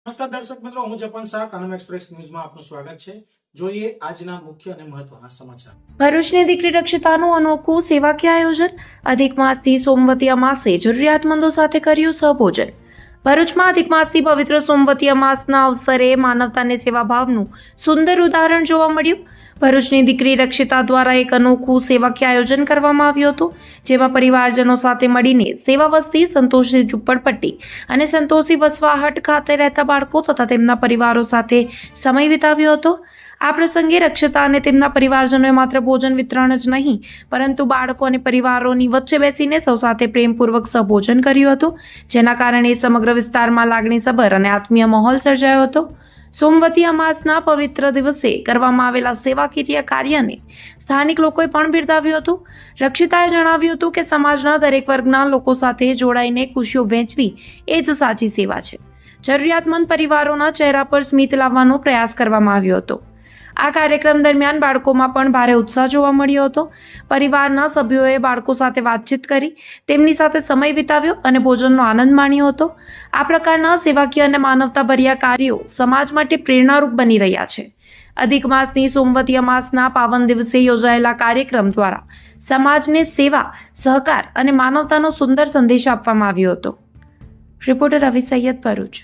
નમસ્કાર દર્શક મિત્રો, હું જપન શાહ, કાનમ એક્સપ્રેસ ન્યૂઝમાં આપનું સ્વાગત છે। જોઈએ આજના મુખ્ય અને મહત્વના સમાચાર। ભરૂચની દીકરી રક્ષિતાનું અનોખું સેવાકીય આયોજન। અધિક માસથી સોમવતી અમાસે જરૂરિયાતમંદો સાથે કર્યું સહભોજન। ભરૂચમાં અધિક માસથી પવિત્ર સોમવતી અમાસના અવસરે માનવતાને સેવાભાવનું સુંદર ઉદાહરણ જોવા મળ્યું। ભરૂચની દીકરી રક્ષિતા દ્વારા એક અનોખું સેવાકીય આયોજન કરવામાં આવ્યું હતું, જેમાં પરિવારજનો સાથે મળીને સેવા વસ્તી, સંતોષી ઝુંપડપટ્ટી અને સંતોષી વસવાહટ ખાતે રહેતા બાળકો તથા તેમના પરિવારો સાથે સમય વિતાવ્યો હતો। આ પ્રસંગે રક્ષિતા અને તેમના પરિવારજનોએ માત્ર ભોજન વિતરણ જ નહીં, પરંતુ બાળકો અને પરિવારોની વચ્ચે બેસીને સૌ સાથે પ્રેમપૂર્વક સહભોજન કર્યું હતું, જેના કારણે સમગ્ર વિસ્તારમાં લાગણીસભર અને આત્મીય માહોલ સર્જાયો હતો। સોમવતી અમાસના પવિત્ર દિવસે કરવામાં આવેલા સેવાકીય કાર્યને સ્થાનિક લોકોએ પણ બિરદાવ્યું હતું। રક્ષિતાએ જણાવ્યું હતું કે સમાજના દરેક વર્ગના લોકો સાથે જોડાઈને ખુશીઓ વહેંચવી એ જ સાચી સેવા છે। જરૂરિયાતમંદ પરિવારોના ચહેરા પર સ્મિત લાવવાનો પ્રયાસ કરવામાં આવ્યો હતો। આ કાર્યક્રમ દરમિયાન બાળકોમાં પણ ભારે ઉત્સાહ જોવા મળ્યો હતો। પરિવારના સભ્યોએ બાળકો સાથે વાતચીત કરી, તેમની સાથે સમય વિતાવ્યો અને ભોજનનો આનંદ માણ્યો હતો। આ પ્રકારના સેવાકીય અને માનવતાભર્યા કાર્યો સમાજ માટે પ્રેરણારૂપ બની રહ્યા છે। અધિક માસની સોમવતી અમાસના પાવન દિવસે યોજાયેલા કાર્યક્રમ દ્વારા સમાજને સેવા, સહકાર અને માનવતાનો સુંદર સંદેશ આપવામાં આવ્યો હતો। રિપોર્ટર રવિ સૈયદ, ભરૂચ।